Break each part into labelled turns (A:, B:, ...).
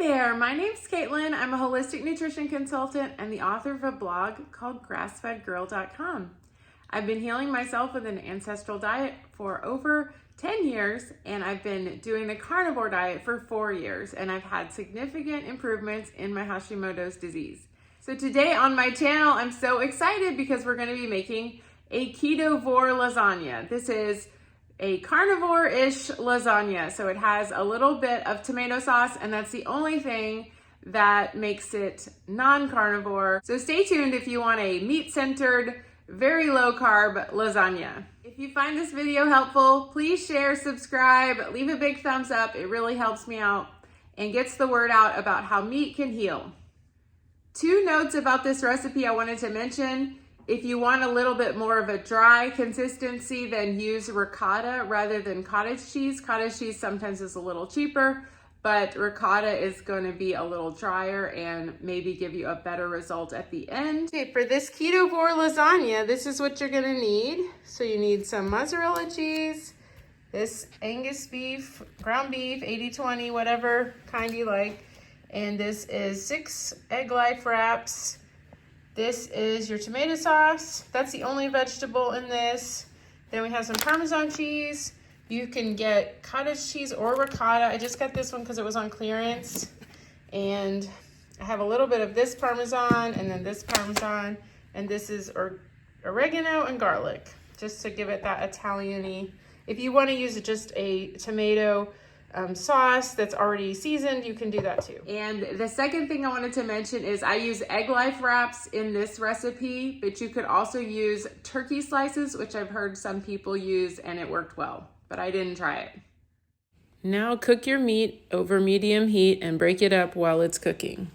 A: there, my name's Caitlin. I'm a holistic nutrition consultant and the author of a blog called grassfedgirl.com. I've been healing myself with an ancestral diet for over 10 years, and I've been doing the carnivore diet for 4 years, and I've had significant improvements in my Hashimoto's disease. So today on my channel, I'm so excited because we're going to be making a keto-vore lasagna. This is a carnivore-ish lasagna. So it has a little bit of tomato sauce, and that's the only thing that makes it non-carnivore. So stay tuned if you want a meat-centered, very low-carb lasagna. If you find this video helpful, please share, subscribe, leave a big thumbs up. It really helps me out and gets the word out about how meat can heal. 2 notes about this recipe I wanted to mention. If you want a little bit more of a dry consistency, then use ricotta rather than cottage cheese. Cottage cheese sometimes is a little cheaper, but ricotta is going to be a little drier and maybe give you a better result at the end. Okay, for this keto-vore lasagna, this is what you're going to need. So you need some mozzarella cheese, this Angus beef, ground beef, 80-20, whatever kind you like. And this is 6 egg life wraps. This is your tomato sauce. That's the only vegetable in this. Then we have some Parmesan cheese. You can get cottage cheese or ricotta. I just got this one because it was on clearance. And I have a little bit of this Parmesan and then this Parmesan. And this is oregano and garlic, just to give it that Italian-y. If you want to use just a tomato sauce that's already seasoned, you can do that too. And the second thing I wanted to mention is I use egg life wraps in this recipe, but you could also use turkey slices, which I've heard some people use and it worked well, but I didn't try it. Now cook your meat over medium heat and break it up while it's cooking.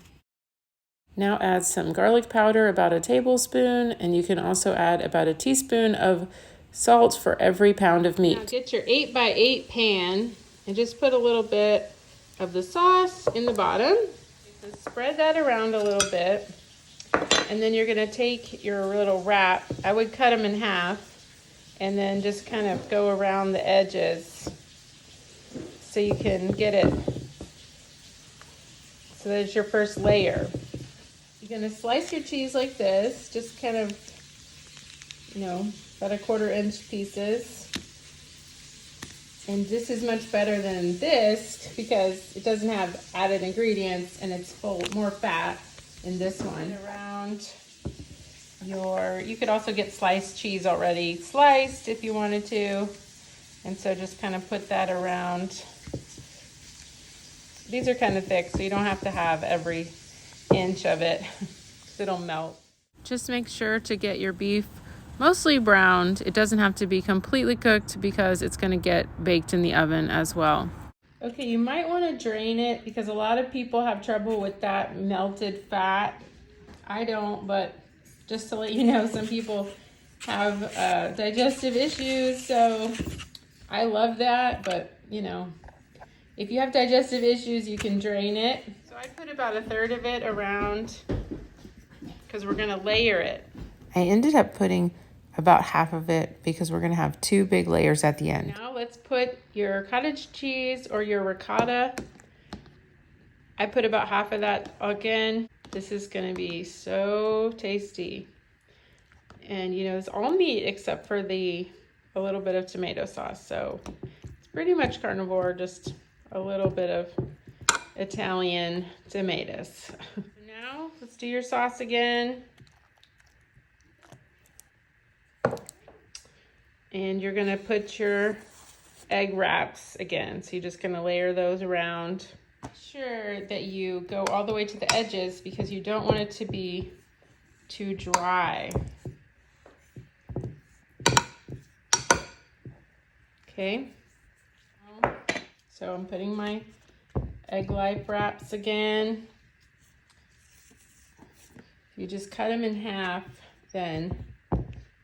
A: Now add some garlic powder, about a tablespoon, and you can also add about a teaspoon of salt for every pound of meat. Now get your 8x8 pan and just put a little bit of the sauce in the bottom. So spread that around a little bit. And then you're gonna take your little wrap. I would cut them in half and then just kind of go around the edges so you can get it. So there's your first layer. You're gonna slice your cheese like this, just kind of, about 1/4 inch pieces. And this is much better than this because it doesn't have added ingredients and it's more fat in this one. Around you could also get sliced cheese already sliced if you wanted to. And so just kind of put that around. These are kind of thick, so you don't have to have every inch of it because it'll melt. Just make sure to get your beef mostly browned. It doesn't have to be completely cooked because it's going to get baked in the oven as well. Okay, you might want to drain it because a lot of people have trouble with that melted fat. I don't, but just to let you know, some people have digestive issues, so I love that, but if you have digestive issues, you can drain it. So I put about 1/3 of it around because we're going to layer it. I ended up putting about half of it because we're going to have 2 big layers at the end. Now let's put your cottage cheese or your ricotta. I put about half of that again. This is going to be so tasty. And it's all meat except for a little bit of tomato sauce. So it's pretty much carnivore, just a little bit of Italian tomatoes. Now let's do your sauce again. And you're going to put your egg wraps again. So you're just going to layer those around. Make sure that you go all the way to the edges because you don't want it to be too dry. Okay. So I'm putting my egg life wraps again. If you just cut them in half, then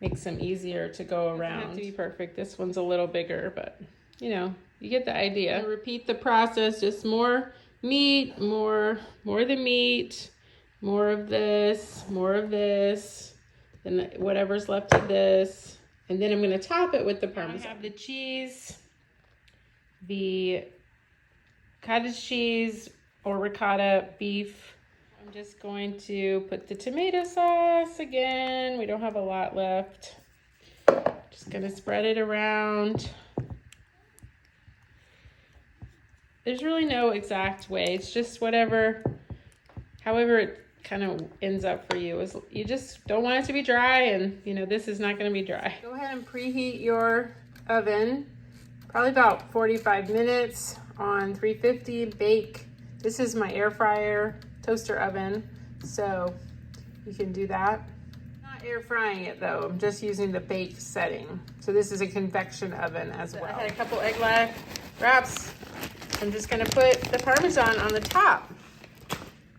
A: makes them easier to go around. It doesn't have to be perfect. This one's a little bigger, but you get the idea. Repeat the process, just more meat, more the meat, more of this, then whatever's left of this. And then I'm gonna top it with the Parmesan. I have the cheese, the cottage cheese, or ricotta beef. I'm just going to put the tomato sauce again. We don't have a lot left. Just gonna spread it around. There's really no exact way. It's just however it kind of ends up for you. You just don't want it to be dry, and you know, this is not gonna be dry. Go ahead and preheat your oven, probably about 45 minutes on 350. Bake. This is my air fryer toaster oven, so you can do that. I'm not air frying it though, I'm just using the bake setting. So this is a convection oven as well. I had a couple egg wraps. I'm just gonna put the Parmesan on the top.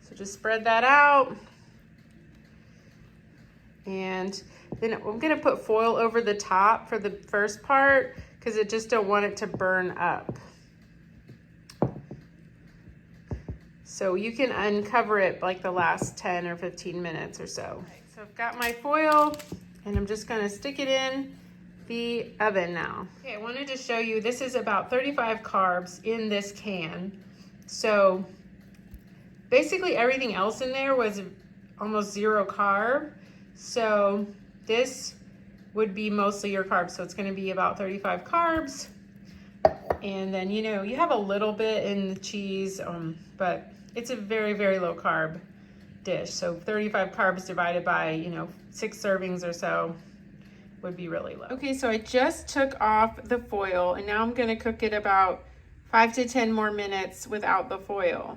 A: So just spread that out. And then I'm gonna put foil over the top for the first part because I just don't want it to burn up. So you can uncover it like the last 10 or 15 minutes or so. So I've got my foil and I'm just gonna stick it in the oven now. Okay, I wanted to show you, this is about 35 carbs in this can. So basically everything else in there was almost 0 carb. So this would be mostly your carbs. So it's gonna be about 35 carbs. And then, you know, you have a little bit in the cheese, but it's a very, very low carb dish. So 35 carbs divided by, you know, 6 servings or so would be really low. Okay, so I just took off the foil and now I'm gonna cook it about 5 to 10 more minutes without the foil.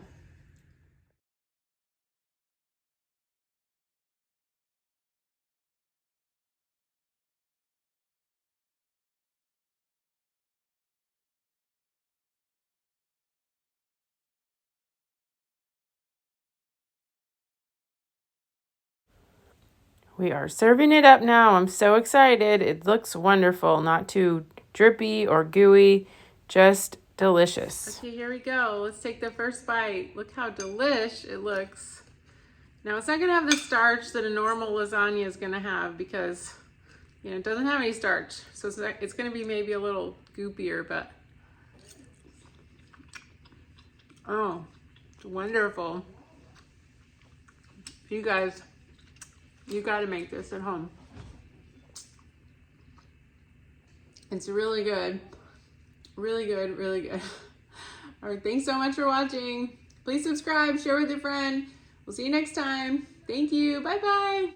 A: We are serving it up now. I'm so excited. It looks wonderful, not too drippy or gooey, just delicious. Okay, here we go. Let's take the first bite. Look how delish it looks. Now it's not gonna have the starch that a normal lasagna is gonna have because, you know, it doesn't have any starch. So it's gonna be maybe a little goopier, but oh, it's wonderful. You guys, you got to make this at home. It's really good. Really good, really good. All right, thanks so much for watching. Please subscribe, share with a friend. We'll see you next time. Thank you. Bye-bye.